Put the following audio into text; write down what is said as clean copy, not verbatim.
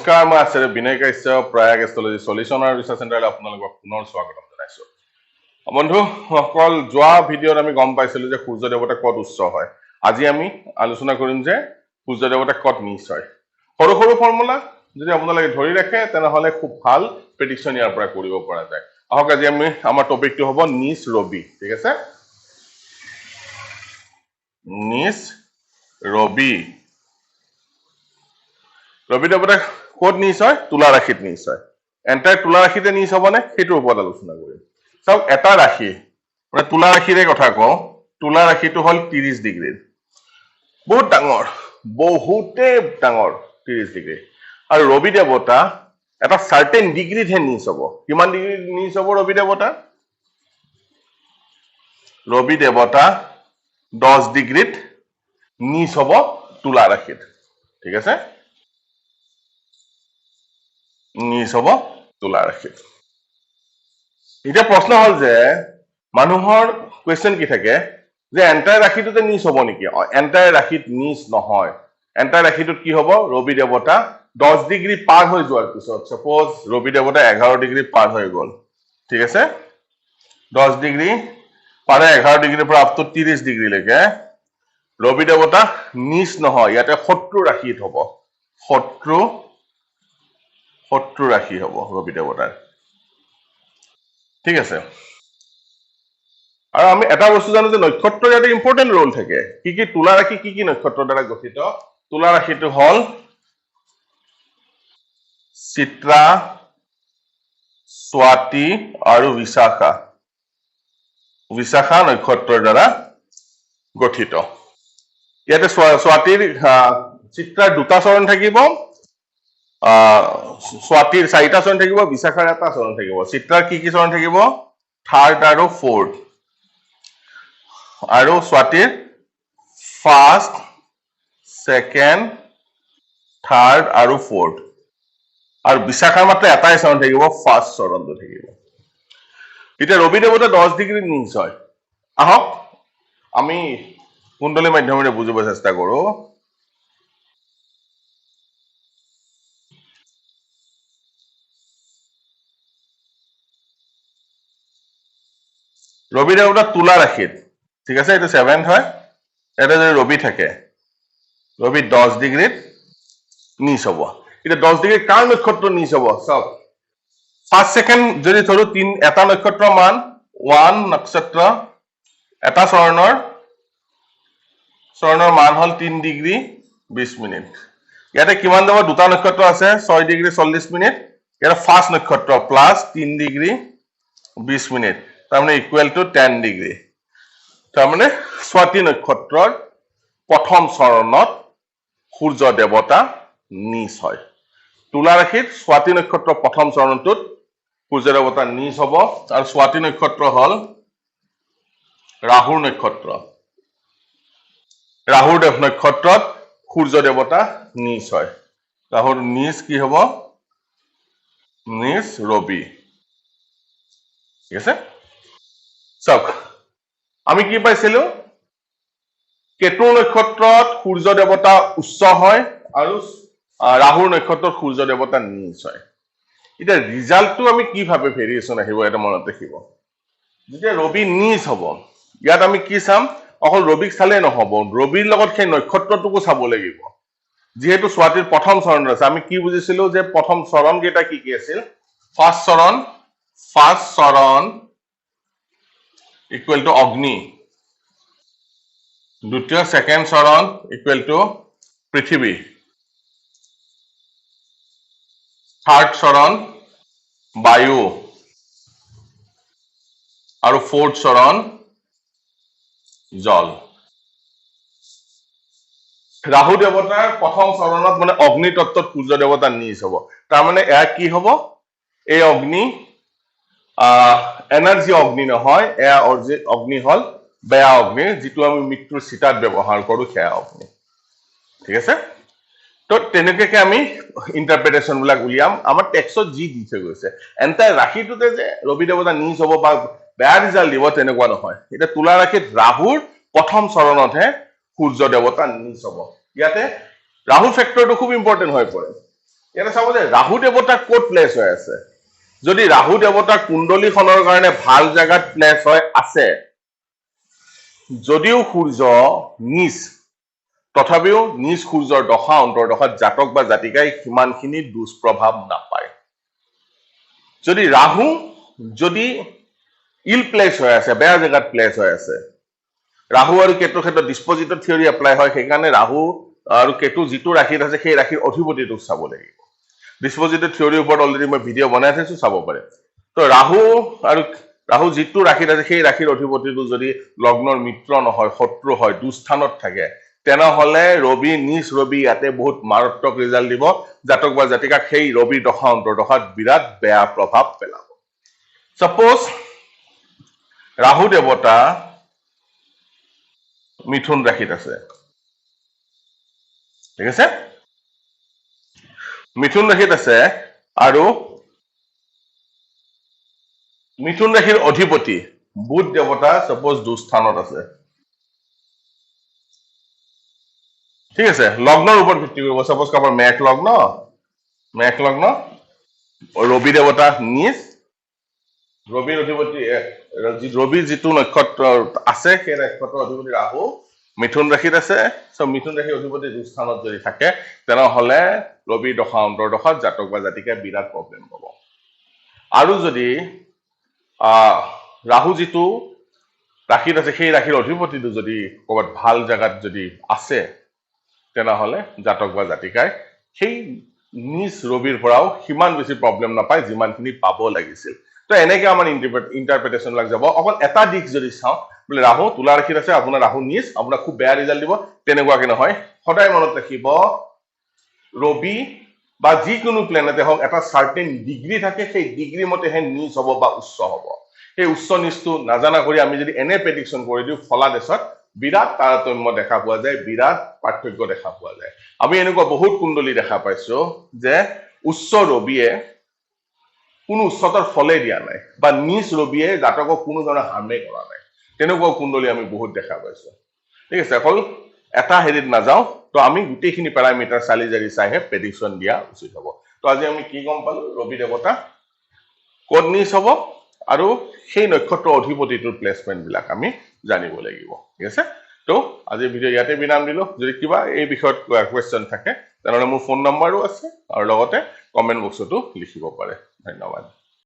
নমস্কাৰ মই Acharya B Kashyap Prayag astrology solution আৰু ৰিচাৰ্চ চেণ্টাৰলৈ আপোনালোকক পুনৰ স্বাগতম জনাইছো বন্ধুসকল যোৱা ভিডিঅ'ত আমি গম পাইছিলো যে সূৰ্য দেৱতা কত উচ্চ হয় আজি আমি আলোচনা কৰিম যে সূৰ্য দেৱতা কত নিচ হয় সৰু সৰু ফৰ্মুলা যদি আপোনালোকে ধৰি ৰাখে তেনেহলে খুব ভাল প্ৰেডিকচন ইয়াৰ পৰা কৰিব পৰা যায় আহক আজি আমি আমাৰ টপিকটো হ'ব নিচ ৰবি ঠিক আছে নিচ ৰবি ৰবি দেৱতা কত নিচ হয় তুলা ৰাশিত নিচ হয় এন্টায়াৰ তুলা ৰাশিতে নিচ হবনে সেইটোৰ ওপৰত আলোচনা কৰিম চাওক এটা ৰাশি মানে তুলা ৰাশিৰে কথা কওঁ তুলা ৰাশিটো হল 30 ডিগ্ৰী বহুত ডাঙৰ বহুতে ডাঙৰ 30 ডিগ্ৰী আৰু ৰবি দেৱতা এটা সাৰ্টেন ডিগ্ৰীতহে নিচ হব কিমান ডিগ্ৰী নিচ হব ৰবি দেৱতা 10 ডিগ্ৰীত নিচ হব তুলা ৰাশিত ঠিক আছে নিচ হব তুলা ৰাশিত এতিয়া প্ৰশ্ন হল যে মানুহৰ কোৱেশ্চন কি থাকে যে এন্টায়াৰ ৰাশিটোতে নিচ হব নেকি এন্টায়াৰ ৰাশিত নিচ নহয় এন্টায়াৰ ৰাশিটোত কি হব ৰবি দেৱতা 10 ডিগ্ৰী পাৰ হৈ যোৱাৰ পিছত সপোজ ৰবি দেৱতা 11 ডিগ্ৰী পাৰ হৈ গল ঠিক আছে 10 ডিগ্ৰী পাৰে 11 ডিগ্ৰীৰ পৰা আপ টু 30 ডিগ্ৰী লৈকে ৰবি দেৱতা নিচ নহয় ইয়াতে শত্ৰু ৰাশিত হব শত্ৰু ৰাশি হব ৰবি দেৱতাৰ ঠিক আছে আৰু আমি এটা বস্তু জানো যে নক্ষত্ৰৰ ইয়াতে ইম্পৰ্টেন্ট ৰোল থাকে কি তুলা ৰাশি কি নক্ষত্ৰৰ দ্বাৰা গঠিত তুলা ৰাশিটো হল চিত্ৰা স্বাতি আৰু বিশাখা নক্ষত্ৰৰ দ্বাৰা গঠিত ইয়াতে স্বাতিৰ চিত্ৰাৰ দুটা চৰণ থাকিব স্বাতিৰ 4টা চৰণ থাকিব বিশাখাৰ এটা চৰণ থাকিব চিত্ৰাৰ কি চৰণ থাকিব থাৰ্ড আৰু ফোৰ্থ আৰু স্বাতিৰ ফাৰ্ষ্ট সেকেন্ড থাৰ্ড আৰু ফোৰ্থ আৰু বিশাখাৰ মাত্ৰ এটাই চৰণ থাকিব ফাৰ্ষ্ট চৰণটো থাকিব এতিয়া ৰবি দেৱতা 10 ডিগ্ৰী নিচ হয় আহক আমি কুণ্ডলী মাধ্যমেৰে বুজিব চেষ্টা কৰো ৰবি দেৱতা তুলা ৰাশিত ঠিক আছে এটা 7th হয় এটা যদি ৰবি থাকে ৰবি 10 ডিগ্ৰীত নিচ হব এটা 10 ডিগ্ৰী কাৰ নক্ষত্ৰ নিচ হব সব ফাৰ্ষ্ট সেকেন্ড যদি ধৰো এটা নক্ষত্ৰৰ মান 1 নক্ষত্ৰ এটা চৰণৰ মান হল 3 ডিগ্ৰী 20 মিনিট ইয়াতে কিমান যাব দুটা নক্ষত্ৰ আছে 6 ডিগ্ৰী 40 মিনিট ইয়াতে ফাৰ্ষ্ট নক্ষত্ৰ প্লাস 3 ডিগ্ৰী 20 মিনিট তাৰমানে ইকুৱেল টু 10 ডিগ্ৰী তাৰমানে স্বাতি নক্ষত্ৰৰ প্ৰথম চৰণত সূৰ্য দেৱতা নিচ হয় তুলা ৰাশিত স্বাতি নক্ষত্ৰৰ প্ৰথম চৰণটোত সূৰ্য দেৱতা নিচ হব আৰু স্বাতি নক্ষত্ৰ হল ৰাহুৰ নক্ষত্ৰ ৰাহুৰ নক্ষত্ৰত সূৰ্য দেৱতা নিচ হয় ৰাহুৰ নিচ কি হব নিচ ৰবি ঠিক আছে চাওক আমি কি পাইছিলো কেতু নক্ষত্ৰত সূৰ্য দেৱতা উচ্চ হয় আৰু ৰাহুৰ নক্ষত্ৰত সূৰ্য দেৱতা নিচ হয় এটা ৰিজাল্টটো আমি কি ভাবে ভেৰিয়েচন আহিব এটা মনত ৰাখিব যেতিয়া ৰবি নিচ হব ইয়াত আমি কি চাম অকল ৰবিক চালে নহব ৰবিৰ লগত সেই নক্ষত্ৰটোকো চাব লাগিব যেহেতু স্বাতিৰ প্ৰথম চৰণ আছে আমি কি বুজিছিলো যে প্ৰথম চৰণ কেইটা কি আছিল ফাৰ্ষ্ট চৰণ ইকুৱেল টু অগ্নি দ্বিতীয় সেকেন্ড চৰণ ইকুৱেল টু পৃথিৱী থাৰ্ড চৰণ বায়ু আৰু ফোৰ্থ চৰণ জল ৰাহু দেৱতাৰ প্ৰথম চৰণত মানে অগ্নি তত্ত্বত সূৰ্য দেৱতা নিচ হব তাৰমানে এয়া কি হব এই অগ্নি এনাৰ্জি অগ্নি নহয় এয়া অগ্নি হল বেয়া অগ্নি যিটো আমি মৃত্যুৰ চিতাত ব্যৱহাৰ কৰো সেয়া অগ্নি ঠিক আছে তো তেনেকৈ আমি ইন্টাৰপ্ৰিটেশন বিলাক উলিয়াম আমাৰ টেক্সটত যি দি থৈ গৈছে এন্টায়াৰ ৰাশিটোতে যে ৰবি দেৱতা নিচ হব বা বেয়া ৰিজাল্ট দিব তেনেকুৱা নহয় এটা তুলা ৰাশিত ৰাহুৰ প্ৰথম চৰণতহে সূৰ্য দেৱতা নিচ হব ইয়াতে ৰাহু ফেক্টৰটো খুব ইম্পৰ্টেন্ট হৈ পৰে ইয়াতে চাব যে ৰাহু দেৱতা ক'ত প্লেচ হৈ আছে যদি ৰাহু দেৱতা কুণ্ডলীখনৰ কাৰণে ভাল জাগাত প্লেচ হৈ আছে যদিও সূৰ্য নিজ তথাপিও নিজ সূৰ্যৰ দশা অন্তৰ্দশাত জাতক বা জাতিকাই সিমানখিনি দুষ্প্ৰভাৱ নাপায় যদি ৰাহু যদি ইল প্লেচ হৈ আছে বেয়া জাগাত প্লেচ হৈ আছে ৰাহু আৰু কেতুৰ ক্ষেত্ৰত ডিসপজিটৰ থিওৰি এপ্লাই হয় সেইকাৰণে ৰাহু আৰু কেতু যিটো ৰাশিত আছে সেই ৰাশিৰ অধিপতিটোক চাব লাগিব ডিসপজিটৰ থিওৰিৰ ওপৰত অলৰেডি মই ভিডিঅ' বনাই থৈছো চাব পাৰে তো ৰাহু যিটো ৰাশিত আছে সেই ৰাশিৰ অধিপতিটো যদি লগ্নৰ মিত্ৰ নহয় শত্ৰু হয় দুস্থানত থাকে তেনেহলে ৰবি নিজ ৰবি ইয়াতে বহুত মাৰাত্মক ৰিজাল্ট দিব জাতক বা জাতিকাক সেই ৰবি দশা অন্তৰ্দশাত বিৰাট বেয়া প্ৰভাৱ পেলাব সাপোজ ৰাহু দেৱতা মিথুন ৰাশিত আছে ঠিক আছে মিথুন ৰাশিত আছে আৰু মিথুন ৰাশিৰ অধিপতি বুধ দেৱতা সাপোজ দুস্থানত আছে ঠিক আছে লগ্নৰ ওপৰত ভিত্তি কৰিব সাপোজ কাৰোবাৰ মেষ লগ্ন ৰবি দেৱতা নিজ ৰবিৰ অধিপতি ৰবি যিটো নক্ষত্ৰ আছে সেই নক্ষত্ৰৰ অধিপতি ৰাহু মিথুন ৰাশিত আছে মিথুন ৰাশিৰ অধিপতি দুস্থানত যদি থাকে তেনেহলে ৰবি দশা অন্তৰ্দশাত জাতক বা জাতিকাই বিৰাট প্ৰব্লেম পাব আৰু যদি ৰাহু যিটো ৰাশিত আছে সেই ৰাশিৰ অধিপতিটো যদি ক'ৰবাত ভাল জাগাত যদি আছে তেনেহলে জাতক বা জাতিকাই সেই নিজ ৰবিৰ পৰাও সিমান বেছি প্ৰব্লেম নাপায় যিমানখিনি পাব লাগিছিল তো এনেকৈ আমাৰ ইন্টাৰপ্ৰিটেশ্যন লাগ যাব অকল এটা দিশ যদি চাওঁ বোলে ৰাহু তুলা ৰাশিত আছে আপোনাৰ ৰাহু নিজ আপোনাক খুব বেয়া ৰিজাল্ট দিব তেনেকুৱাকে নহয় সদায় মনত ৰাখিব ৰবি বা যিকোনো প্লেনেটে হওক এটা সাৰ্টেন ডিগ্ৰী থাকে সেই ডিগ্ৰী মতেহে নিজ হ'ব বা উচ্চ হ'ব সেই উচ্চ নিজটো নাজানা কৰি আমি যদি এনে প্ৰেডিকশ্যন কৰি দিওঁ ফলাদেশত বিৰাট তাৰতম্য দেখা পোৱা যায় বিৰাট পাৰ্থক্য দেখা পোৱা যায় আমি এনেকুৱা বহুত কুণ্ডলী দেখা পাইছো যে উচ্চ ৰবিয়ে কোনো উচ্চতাৰ ফলে দিয়া নাই বা নিজ ৰবিয়ে জাতকক কোনো ধৰণৰ হাৰ্মে কৰা নাই তেনেকুৱা কুণ্ডলী আমি বহুত দেখা পাইছো ঠিক আছে অকল এটা হেৰিত নাযাওঁ তো আমি গোটেইখিনি পেৰামিটাৰ চালি জাৰি চাইহে প্ৰেডিকশ্যন দিয়া উচিত হ'ব তো আজি আমি কি গম পালো ৰবি দেৱতা ক'ত নিজ হ'ব আৰু সেই নক্ষত্ৰ অধিপতিটোৰ প্লেচমেন্ট বিলাক আমি জানিব লাগিব ঠিক আছে তো আজি ভিডিঅ' ইয়াতে বিৰাম দিলো যদি কিবা এই বিষয়ত কোৱেশ্চন থাকে তেনেহলে মোৰ ফোন নম্বৰো আছে আৰু লগতে কমেন্ট বক্সতো লিখিব পাৰে ধন্যবাদ